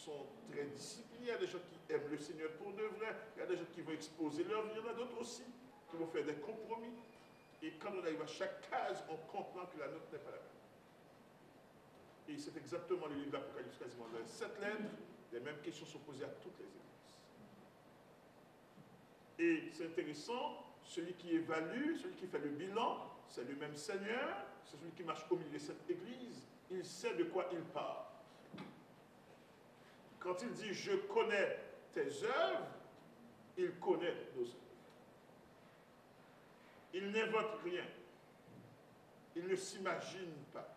sont très disciplinés, il y a des gens qui aiment le Seigneur pour de vrai, il y a des gens qui vont exposer leur vie, il y en a d'autres aussi qui vont faire des compromis. Et quand on arrive à chaque case, on comprend que la nôtre n'est pas la même. Et c'est exactement le livre d'Apocalypse, quasiment dans 7 lettres, les mêmes questions sont posées à toutes les églises. Et c'est intéressant, celui qui évalue, celui qui fait le bilan, c'est le même Seigneur, c'est celui qui marche au milieu de cette église, il sait de quoi il parle. Quand il dit « je connais tes œuvres », il connaît nos œuvres. Il n'invente rien. Il ne s'imagine pas.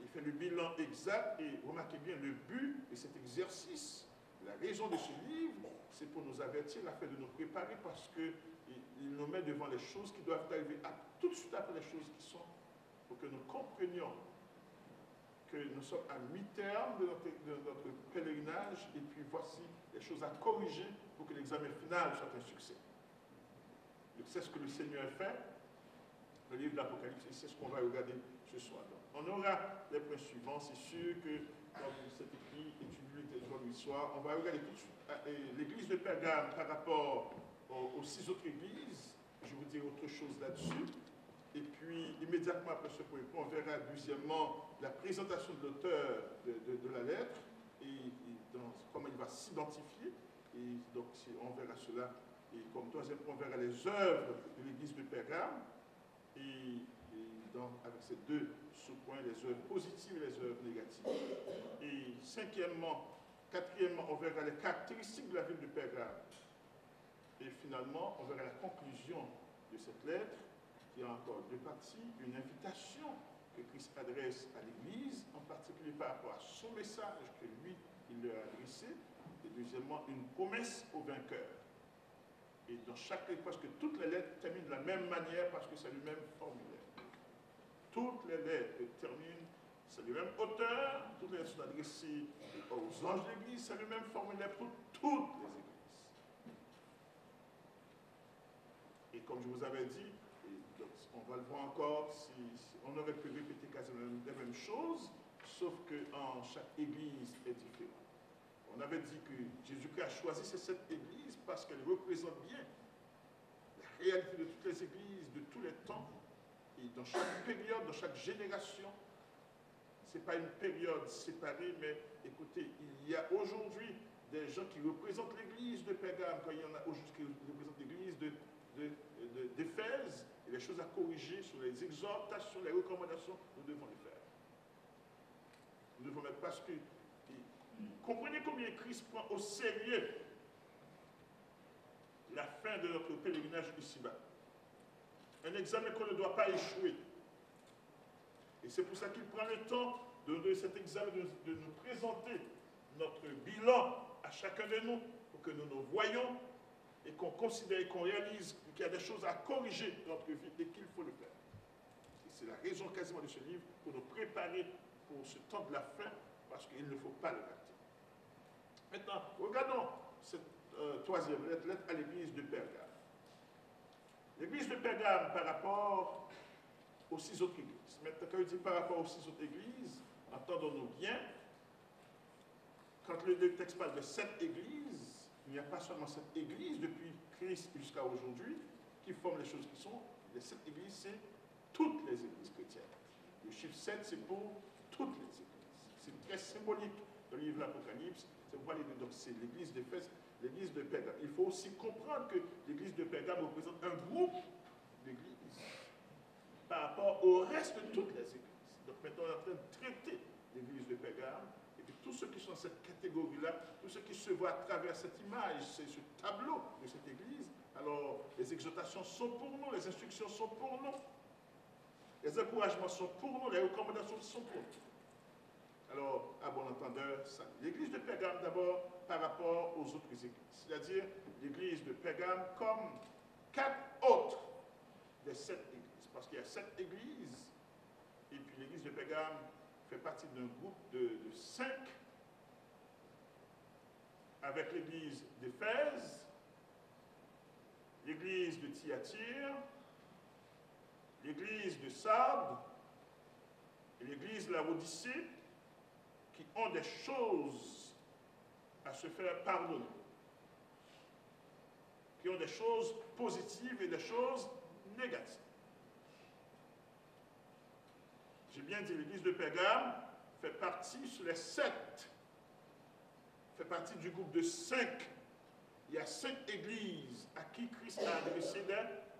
Il fait le bilan exact et remarquez bien le but de cet exercice. La raison de ce livre, c'est pour nous avertir, afin de nous préparer parce qu'il nous met devant les choses qui doivent arriver tout de suite après les choses qui sont, pour que nous comprenions que nous sommes à mi-terme de notre pèlerinage et puis voici les choses à corriger pour que l'examen final soit un succès. C'est ce que le Seigneur fait, le livre de l'Apocalypse, et c'est ce qu'on va regarder ce soir. Donc, on aura les points suivants, c'est sûr que dans cet écrit, étudié aujourd'hui soir, on va regarder tout de suite l'église de Pergame par rapport aux 6 autres églises. Je vous dire autre chose là-dessus. Et puis, immédiatement après ce point, on verra deuxièmement la présentation de l'auteur de la lettre et comment il va s'identifier. Et donc, on verra cela. Et comme troisième point, on verra les œuvres de l'église de Pergame. Et donc, avec ces 2 sous-points, les œuvres positives et les œuvres négatives. Et quatrièmement, on verra les caractéristiques de la ville de Pergame. Et finalement, on verra la conclusion de cette lettre, qui a encore 2 parties, une invitation que Christ adresse à l'Église, en particulier par rapport à son message que lui, il leur a adressé, et deuxièmement, une promesse aux vainqueurs. Et dans chaque lettre, parce que toutes les lettres terminent de la même manière, parce que c'est le même formulaire. Toutes les lettres terminent, c'est le même auteur, toutes les lettres sont adressées aux anges de l'Église, c'est le même formulaire pour toutes les églises. Et comme je vous avais dit, donc on va le voir encore, si on aurait pu répéter quasiment les mêmes choses, sauf qu'en chaque église est différente. On avait dit que Jésus-Christ a choisi ces 7 églises parce qu'elles représentent bien la réalité de toutes les églises, de tous les temps, et dans chaque période, dans chaque génération. Ce n'est pas une période séparée, mais écoutez, il y a aujourd'hui des gens qui représentent l'église de Pergame, quand il y en a aujourd'hui qui représentent l'église d'Éphèse, et les choses à corriger sur les exhortations, les recommandations, nous devons les faire. Nous devons mettre parce que comprenez combien Christ prend au sérieux la fin de notre pèlerinage ici-bas. Un examen qu'on ne doit pas échouer. Et c'est pour ça qu'il prend le temps de cet examen, de nous présenter notre bilan à chacun de nous, pour que nous nous voyions et qu'on considère et qu'on réalise qu'il y a des choses à corriger dans notre vie et qu'il faut le faire. Et c'est la raison quasiment de ce livre, pour nous préparer pour ce temps de la fin, parce qu'il ne faut pas le rater. Maintenant, regardons cette troisième lettre à l'église de Pergame. L'église de Pergame par rapport aux 6 autres églises. Maintenant, quand je dis par rapport aux 6 autres églises, entendons-nous bien, quand le texte parle de 7 églises, il n'y a pas seulement 7 églises depuis Christ jusqu'à aujourd'hui qui forment les choses qui sont. Les 7 églises, c'est toutes les églises chrétiennes. Le chiffre 7, c'est pour toutes les églises. C'est très symbolique dans le livre de l'Apocalypse. C'est l'église d'Éphèse, l'église de Pergame. Il faut aussi comprendre que l'église de Pergame représente un groupe d'églises par rapport au reste de toutes les églises. Donc maintenant, on est en train de traiter l'église de Pergame. Et puis tous ceux qui sont dans cette catégorie-là, tous ceux qui se voient à travers cette image, c'est ce tableau de cette église, alors les exhortations sont pour nous, les instructions sont pour nous, les encouragements sont pour nous, les recommandations sont pour nous. Alors, à bon entendeur, ça. L'église de Pergame d'abord par rapport aux autres églises, c'est-à-dire l'église de Pergame comme 4 autres des 7 églises, parce qu'il y a 7 églises, et puis l'église de Pergame fait partie d'un groupe de 5, avec l'église d'Éphèse, l'église de Thyatire, l'église de Sardes, et l'église de la Odyssée, qui ont des choses à se faire pardonner, qui ont des choses positives et des choses négatives. J'ai bien dit, l'église de Pergame fait partie sur les 7, fait partie du groupe de 5. Il y a 5 églises à qui Christ a adressé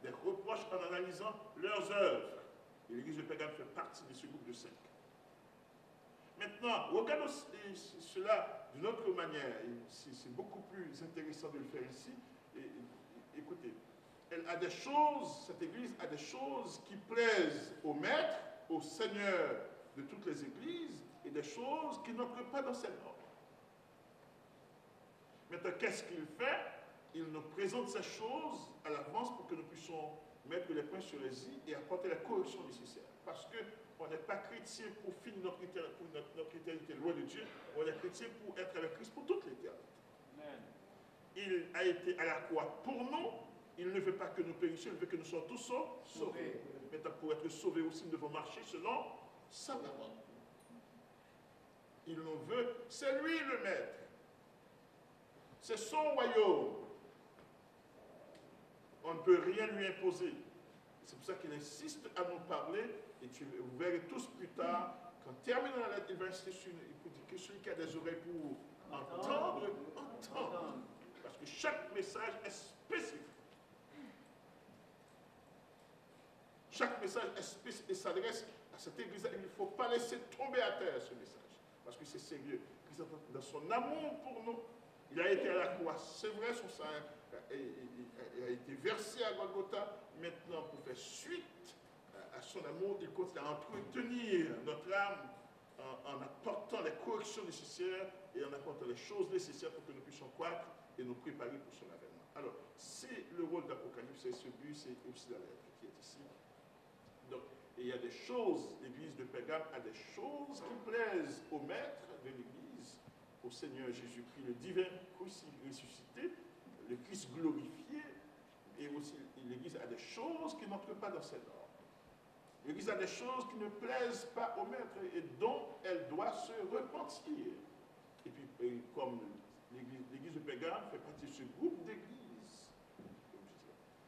des reproches en analysant leurs œuvres. Et l'église de Pergame fait partie de ce groupe de 5. Maintenant, regardons cela d'une autre manière. C'est beaucoup plus intéressant de le faire ici. Écoutez, elle a des choses, cette église a des choses qui plaisent au maître, au Seigneur de toutes les églises, et des choses qui n'entrent pas dans cette norme. Maintenant, qu'est-ce qu'il fait? Il nous présente ces choses à l'avance pour que nous puissions mettre les points sur les i et apporter la correction nécessaire. Parce qu'on n'est pas chrétien pour finir notre éternité loin de Dieu, on est chrétien pour être avec Christ pour toute l'éternité. Il a été à la croix pour nous, il ne veut pas que nous périssions, il veut que nous soyons tous sauvés. Maintenant, pour être sauvés aussi, nous devons marcher selon sa parole. Il nous veut, c'est lui le maître. C'est son royaume. On ne peut rien lui imposer. C'est pour ça qu'il insiste à nous parler, et vous verrez tous plus tard, quand terminant la lettre, il va insister sur que celui qui a des oreilles pour entendre. Parce que chaque message est spécifique. Chaque message est spécifique et s'adresse à cette église. Il ne faut pas laisser tomber à terre ce message, parce que c'est sérieux. Dans son amour pour nous, il a été à la croix, c'est vrai, son sang a été versé à Golgotha. Maintenant, pour faire suite à son amour, il continue à entretenir notre âme en apportant les corrections nécessaires et en apportant les choses nécessaires pour que nous puissions croître et nous préparer pour son avènement. Alors, c'est le rôle d'Apocalypse, c'est ce but, c'est aussi la lettre qui est ici. Donc, il y a des choses, l'église de Pergame a des choses qui plaisent au maître de l'église, au Seigneur Jésus-Christ, le divin ressuscité, le Christ glorifié, et aussi l'église a des choses qui n'entrent pas dans cette norme. L'église a des choses qui ne plaisent pas au maître et dont elle doit se repentir. Et puis, comme l'église de Pergame fait partie de ce groupe d'églises,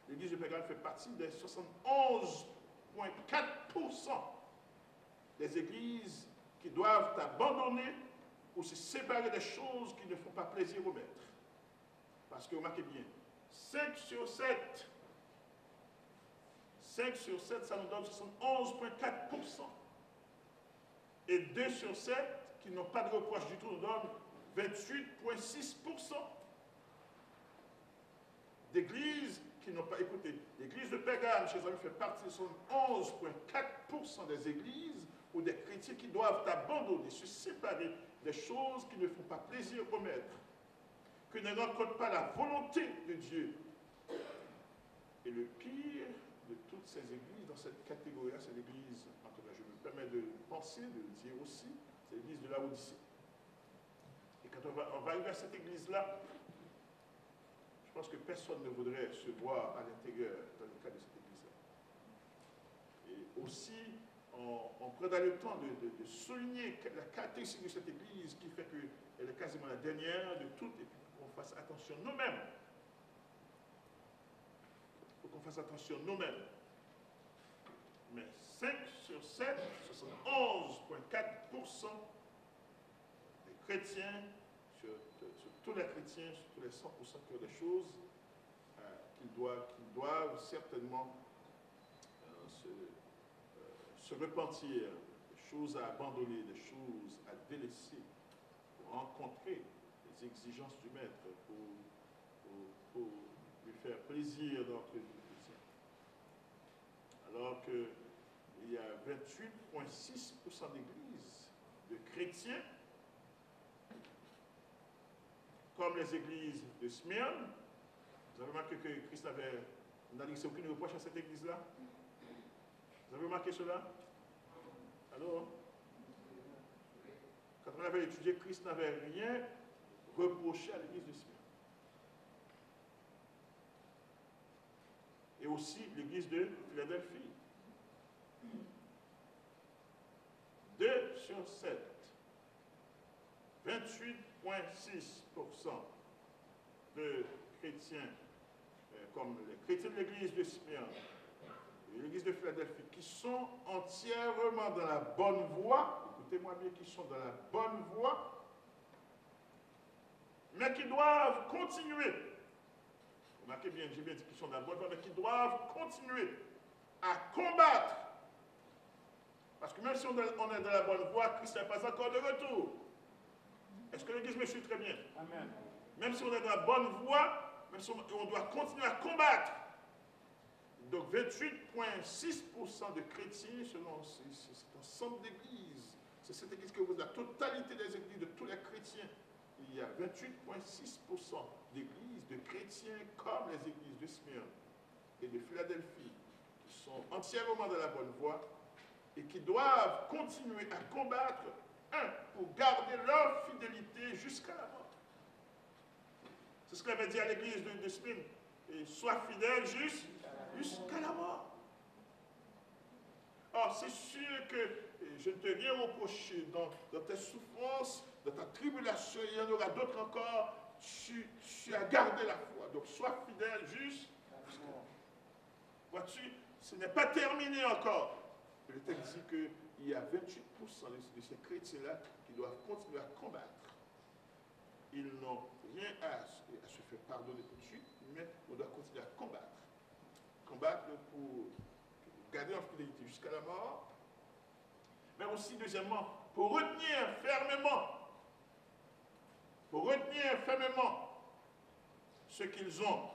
l'église de Pergame fait partie des 71,4% des églises qui doivent abandonner ou se séparer des choses qui ne font pas plaisir au maître. Parce que remarquez bien, 5 sur 7, ça nous donne 71,4%. Et 2 sur 7, qui n'ont pas de reproche du tout, nous donnent 28,6% d'églises qui n'ont pas écouté. L'église de Pergame, chez eux, fait partie de 11,4% des églises ou des chrétiens qui doivent abandonner, se séparer des choses qui ne font pas plaisir au maître, qui ne rencontrent pas la volonté de Dieu. Et le pire de toutes ces églises, dans cette catégorie-là, c'est l'église, en tout cas, je me permets de penser, de le dire aussi, c'est l'église de Laodicée. Et quand on va arriver à cette église-là, je pense que personne ne voudrait se voir à l'intérieur dans le cas de cette église-là. Et aussi, on prendra le temps de souligner la caractéristique de cette église qui fait qu'elle est quasiment la dernière de toutes, et puis qu'on fasse attention nous-mêmes. Il faut qu'on fasse attention nous-mêmes. Mais 5 sur 7, 71,4% des chrétiens, sur tous les chrétiens, sur tous les 100% qui ont des choses qu'ils doivent certainement se repentir, des choses à abandonner, des choses à délaisser pour rencontrer les exigences du maître, pour lui faire plaisir dans notre vie chrétienne. Alors qu'il y a 28,6% d'églises de chrétiens, comme les églises de Smyrne. Vous avez remarqué que Christ n'a laissé aucune reproche à cette église-là? Vous avez remarqué cela? Alors, quand on avait étudié, Christ n'avait rien reproché à l'église de Smyrne. Et aussi l'église de Philadelphie. 2 sur 7. 28,6% de chrétiens, comme les chrétiens de l'église de Smyrne et l'église de Philadelphie, qui sont entièrement dans la bonne voie, écoutez-moi bien, qui sont dans la bonne voie, mais qui doivent continuer. Remarquez bien, j'ai bien dit qu'ils sont dans la bonne voie, mais qui doivent continuer à combattre. Parce que même si on est dans la bonne voie, Christ n'est pas encore de retour. Est-ce que l'Église me suit très bien? Amen. Même si on est dans la bonne voie, même si on doit continuer à combattre. Donc 28,6% de chrétiens, selon cet ensemble d'églises, c'est cette église que vous avez, la totalité des églises de tous les chrétiens. Il y a 28,6% d'églises de chrétiens comme les églises de Smyrne et de Philadelphie, qui sont entièrement dans la bonne voie et qui doivent continuer à combattre, pour garder leur fidélité jusqu'à la mort. C'est ce qu'avait dit à l'église de Smyrne. Et sois fidèle jusqu'à la mort. Or, c'est sûr que je ne t'ai rien reproché dans tes souffrances, dans ta tribulation, il y en aura d'autres encore. Tu as gardé la foi. Donc, sois fidèle jusqu'à la mort. Vois-tu, ce n'est pas terminé encore. Le texte dit qu'il y a 28% de ces chrétiens-là qui doivent continuer à combattre. Ils n'ont rien à se faire pardonner tout de suite, mais on doit continuer à combattre. Combattre pour garder en fidélité jusqu'à la mort, mais aussi, deuxièmement, pour retenir fermement ce qu'ils ont.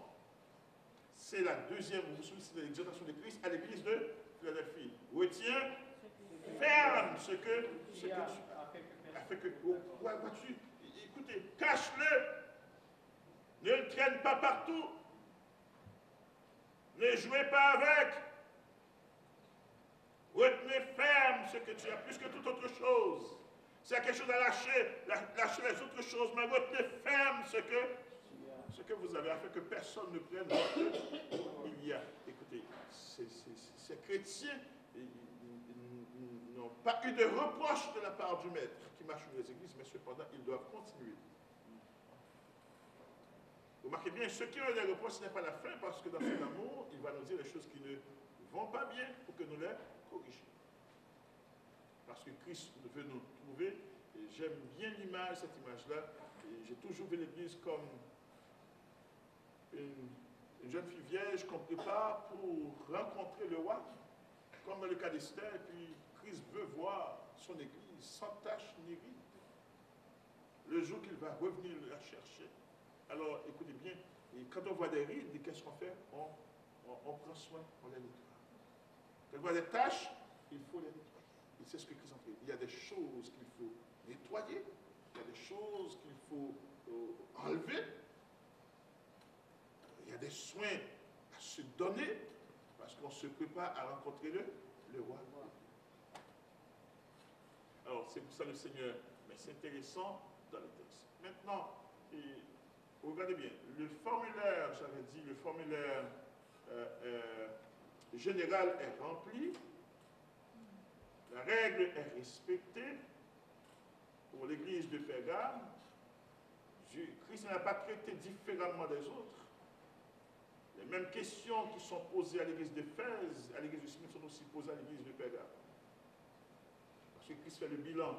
C'est la deuxième, c'est l'exhortation de Christ à l'église de Philadelphie. Retiens ferme ce que tu as fait que. Vois-tu, écoutez, cache-le. Ne le traîne pas partout. Ne jouez pas avec. Retenez ferme ce que tu as, plus que toute autre chose. S'il y a quelque chose à lâcher, lâchez les autres choses, mais retenez ferme ce que vous avez, afin que personne ne prenne il y a. Écoutez, ces chrétiens n'ont pas eu de reproche de la part du maître qui marche dans les églises, mais cependant, ils doivent continuer. Vous remarquez bien, ceux qui ont des reproches, ce n'est pas la fin, parce que dans son amour, il va nous dire les choses qui ne vont pas bien pour que nous les corrigions. Parce que Christ veut nous trouver, et j'aime bien l'image, cette image-là, et j'ai toujours vu l'Église comme une jeune fille vierge qu'on prépare pour rencontrer le roi, comme dans le cas d'Esther, et puis Christ veut voir son Église sans tache ni ride. Le jour qu'il va revenir la chercher. Alors, écoutez bien, et quand on voit des rides, qu'est-ce qu'on fait? On prend soin, on les nettoie. Quand on voit des taches, il faut les nettoyer. Et c'est ce que Christ en fait. Il y a des choses qu'il faut nettoyer, il y a des choses qu'il faut enlever, il y a des soins à se donner, parce qu'on se prépare à rencontrer le roi. Alors, c'est pour ça le Seigneur, mais c'est intéressant dans le texte. Maintenant, regardez bien, le formulaire, j'avais dit, le formulaire général est rempli, la règle est respectée pour l'église de Pergame. Christ n'a pas traité différemment des autres. Les mêmes questions qui sont posées à l'église d'Éphèse, à l'église de Smyrne, sont aussi posées à l'église de Pergame. Parce que Christ fait le bilan.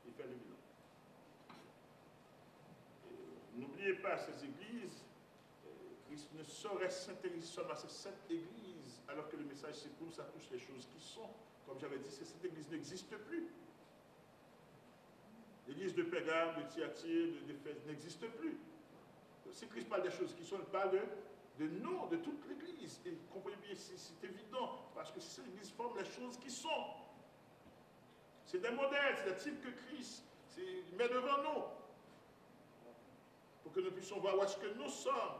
Il fait le bilan. N'oubliez pas, ces églises, Christ ne saurait s'intéresser seulement à ces 7 églises, alors que le message s'écoule, ça touche les choses qui sont. Comme j'avais dit, cette église n'existe plus. L'église de Pérgame, de Thyatire, d'Éphèse n'existe plus. Si Christ parle des choses qui sont, il parle de nous, de toute l'église. Et comprenez bien, c'est évident, parce que cette église forme les choses qui sont. C'est des modèles, c'est des types que Christ met devant nous, pour que nous puissions voir où est-ce que nous sommes.